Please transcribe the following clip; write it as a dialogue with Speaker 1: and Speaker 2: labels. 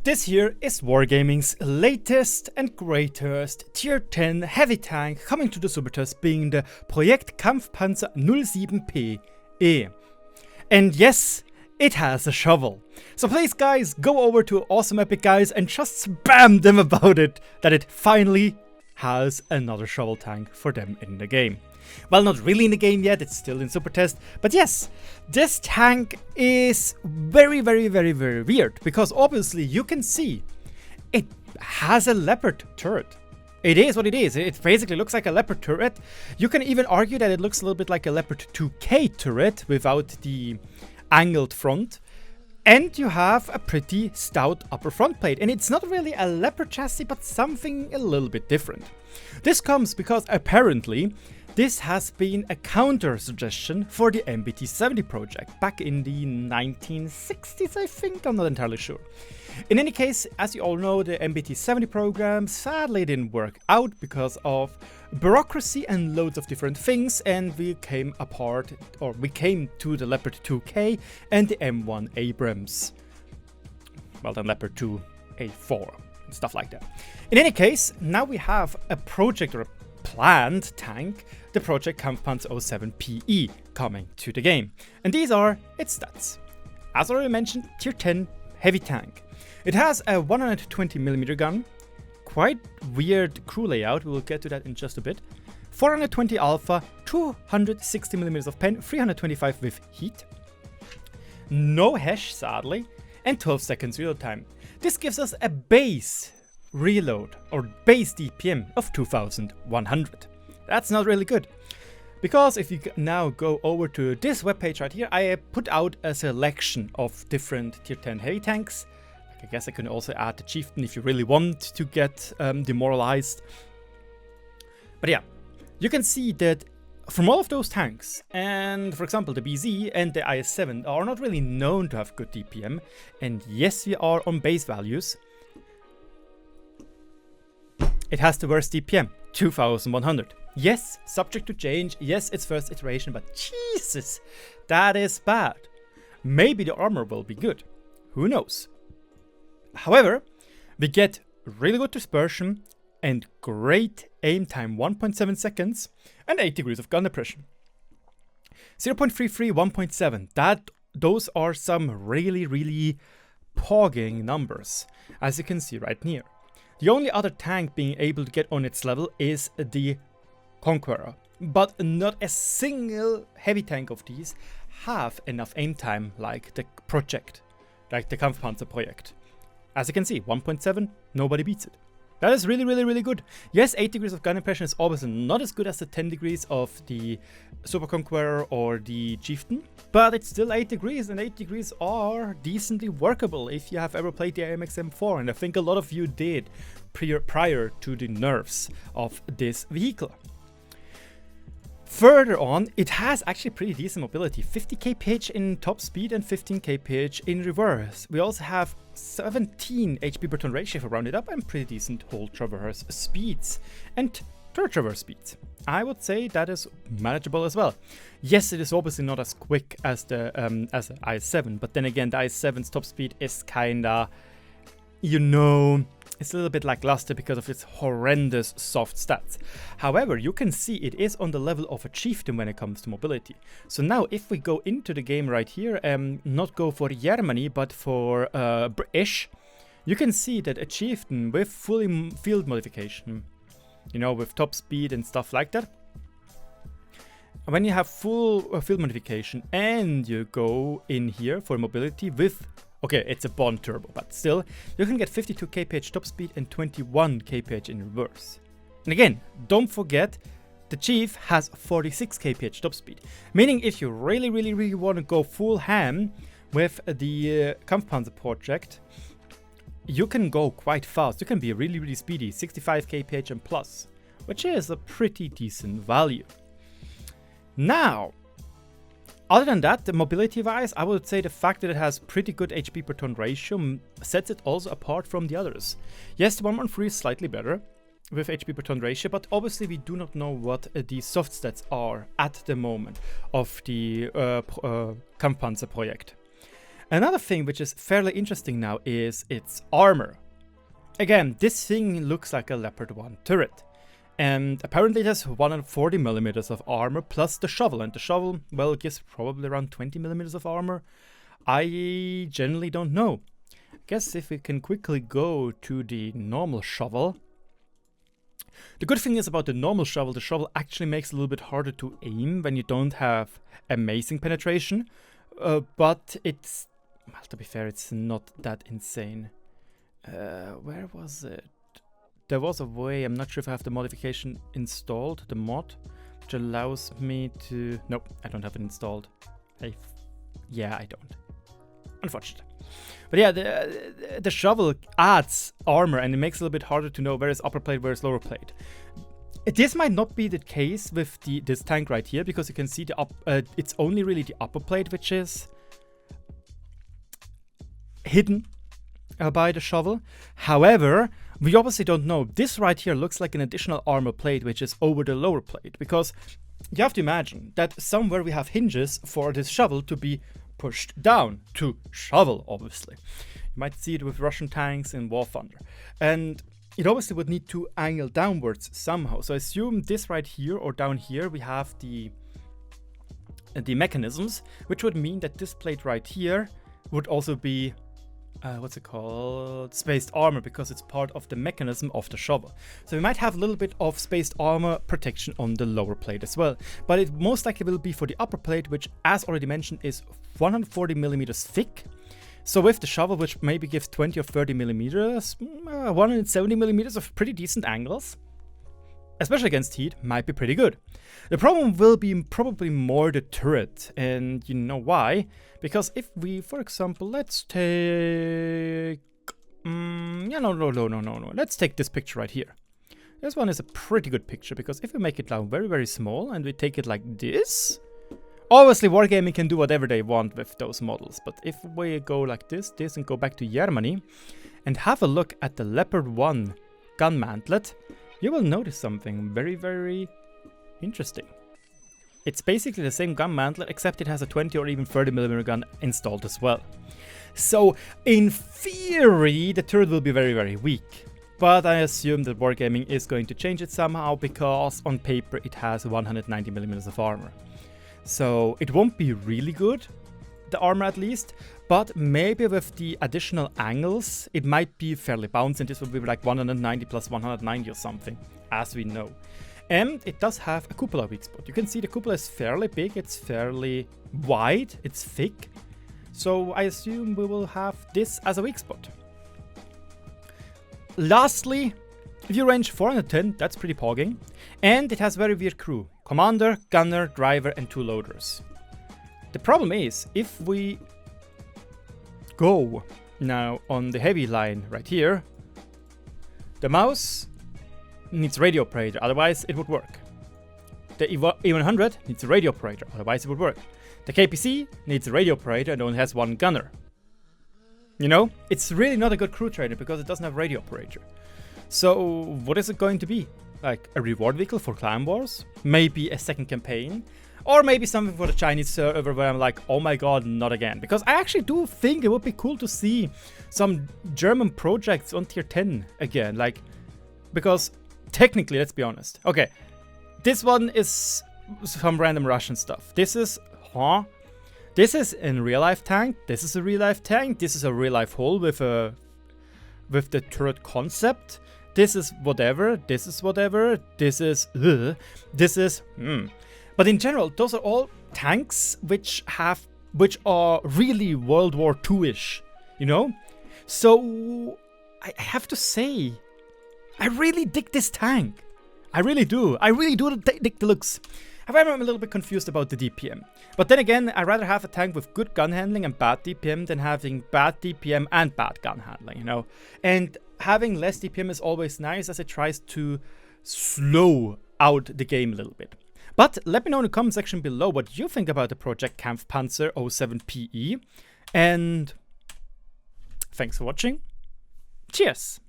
Speaker 1: This here is Wargaming's latest and greatest Tier 10 heavy tank coming to the SuperTest, being the Projekt KPZ 07PE. And yes, it has a shovel. So please guys, go over to Awesome Epic Guys and just spam them about it, that it finally has another shovel tank for them in the game. Well, not really in the game yet, it's still in SuperTest, but yes, this tank is very weird, because obviously you can see it has a Leopard turret. It is what it is. It basically looks like a Leopard turret. You can even argue that it looks a little bit like a Leopard 2K turret without the angled front. And you have a pretty stout upper front plate. And it's not really a Leopard chassis, but something a little bit different. This comes because apparently this has been a counter suggestion for the MBT-70 project back in the 1960s, I think. I'm not entirely sure. In any case, as you all know, the MBT-70 program sadly didn't work out because of bureaucracy and loads of different things, and we came to the Leopard 2K and the M1 Abrams. Well, then Leopard 2 A4 and stuff like that. In any case, now we have a project or a planned tank, the Projekt KPZ 07PE, coming to the game. And these are its stats. As already mentioned, Tier 10 heavy tank. It has a 120mm gun, quite weird crew layout, we will get to that in just a bit. 420 alpha, 260mm of pen, 325 with heat. No hash, sadly, and 12 seconds reload time. This gives us a base reload or base DPM of 2100. That's not really good, because if you now go over to this webpage right here, I put out a selection of different Tier 10 heavy tanks. I guess I can also add the Chieftain if you really want to get demoralized. But yeah, you can see that from all of those tanks, and for example the BZ and the IS-7 are not really known to have good DPM, and yes, we are on base values. It has the worst DPM, 2100. Yes, subject to change, yes, it's first iteration, but Jesus, that is bad. Maybe the armor will be good, who knows. However, we get really good dispersion and great aim time, 1.7 seconds, and 8 degrees of gun depression. 0.33, 1.7, those are some really pogging numbers, as you can see right here. The only other tank being able to get on its level is the Conqueror, but not a single heavy tank of these have enough aim time like the project, like the Kampfpanzer project. As you can see, 1.7, nobody beats it. That is really good. Yes, 8 degrees of gun impression is obviously not as good as the 10 degrees of the Super Conqueror or the Chieftain, but it's still 8 degrees, and 8 degrees are decently workable if you have ever played the AMX M4, and I think a lot of you did prior to the nerfs of this vehicle. Further on, it has actually pretty decent mobility, 50 kph in top speed and 15 kph in reverse. We also have 17 HP per ton ratio if I round it up, and pretty decent whole traverse speeds and third traverse speeds. I would say that is manageable as well. Yes, it is obviously not as quick as the IS-7, but then again, the IS-7's top speed is kinda, you know, it's a little bit lackluster because of its horrendous soft stats. However, you can see it is on the level of a Chieftain when it comes to mobility. So now if we go into the game right here, not go for Germany but for British, you can see that a Chieftain with fully field modification, you know, with top speed and stuff like that, when you have full field modification and you go in here for mobility with, okay, it's a Bond turbo, but still, you can get 52 kph top speed and 21 kph in reverse. And again, don't forget, the Chief has 46 kph top speed, meaning if you really want to go full ham with the Kampfpanzer project, you can go quite fast. You can be really speedy, 65 kph and plus, which is a pretty decent value. Now, other than that, the mobility-wise, I would say the fact that it has pretty good HP per ton ratio sets it also apart from the others. Yes, the 113 is slightly better with HP per ton ratio, but obviously we do not know what the soft stats are at the moment of the Kampfpanzer project. Another thing which is fairly interesting now is its armor. Again, this thing looks like a Leopard 1 turret. And apparently it has 140 millimeters of armor plus the shovel. And the shovel, well, gives probably around 20 millimeters of armor. I generally don't know. I guess if we can quickly go to the normal shovel. The good thing is about the normal shovel, the shovel actually makes it a little bit harder to aim when you don't have amazing penetration. But it's, well, to be fair, it's not that insane. Where was it? There was a way, I'm not sure if I have the modification installed, the mod, which allows me to... Nope, I don't have it installed. Yeah, I don't. Unfortunately. But yeah, the shovel adds armor and it makes it a little bit harder to know where is upper plate, where is lower plate. This might not be the case with this tank right here, because you can see it's only really the upper plate which is hidden by the shovel. However, we obviously don't know. This right here looks like an additional armor plate which is over the lower plate, because you have to imagine that somewhere we have hinges for this shovel to be pushed down to shovel, obviously. You might see it with Russian tanks in War Thunder. And it obviously would need to angle downwards somehow. So I assume this right here or down here we have the mechanisms, which would mean that this plate right here would also be what's it called? Spaced armor, because it's part of the mechanism of the shovel. So we might have a little bit of spaced armor protection on the lower plate as well. But it most likely will be for the upper plate, which, as already mentioned, is 140 millimeters thick. So with the shovel, which maybe gives 20 or 30 millimeters, 170 millimeters of pretty decent angles, especially against heat, might be pretty good. The problem will be probably more the turret, and you know why? Because if we, for example, let's take... no. Let's take this picture right here. This one is a pretty good picture, because if we make it down very, very small, and we take it like this... Obviously, Wargaming can do whatever they want with those models, but if we go like this, and go back to Germany, and have a look at the Leopard 1 gun mantlet, you will notice something very, very interesting. It's basically the same gun mantlet, except it has a 20 or even 30 millimeter gun installed as well. So, in theory, the turret will be very, very weak. But I assume that Wargaming is going to change it somehow, because on paper it has 190 millimeters of armor. So, it won't be really good, the armor at least, but maybe with the additional angles, it might be fairly balanced, and this will be like 190 plus 190 or something, as we know. And it does have a cupola weak spot. You can see the cupola is fairly big, it's fairly wide, it's thick. So I assume we will have this as a weak spot. Lastly, view range 410, that's pretty pogging. And it has very weird crew. Commander, gunner, driver, and 2 loaders. The problem is, if we go now on the heavy line right here, the mouse needs radio operator, otherwise it would work. The E100 needs a radio operator, otherwise it would work. The KPZ needs a radio operator and only has 1 gunner. You know, it's really not a good crew trainer because it doesn't have radio operator. So what is it going to be? Like a reward vehicle for Clan Wars? Maybe a second campaign? Or maybe something for the Chinese server where I'm like, oh my god, not again. Because I actually do think it would be cool to see some German projects on tier 10 again. Like, because technically, let's be honest. Okay, this one is some random Russian stuff. This is, This is in real life tank. This is a real life tank. This is a real life hull with the turret concept. This is whatever. This is whatever. This is, this is, But in general, those are all tanks which are really World War II-ish, you know? So I have to say, I really dig this tank. I really do. I really do dig the looks. However, I'm a little bit confused about the DPM. But then again, I'd rather have a tank with good gun handling and bad DPM than having bad DPM and bad gun handling, you know? And having less DPM is always nice, as it tries to slow out the game a little bit. But let me know in the comment section below what you think about the Projekt Kampfpanzer 07PE. And thanks for watching. Cheers!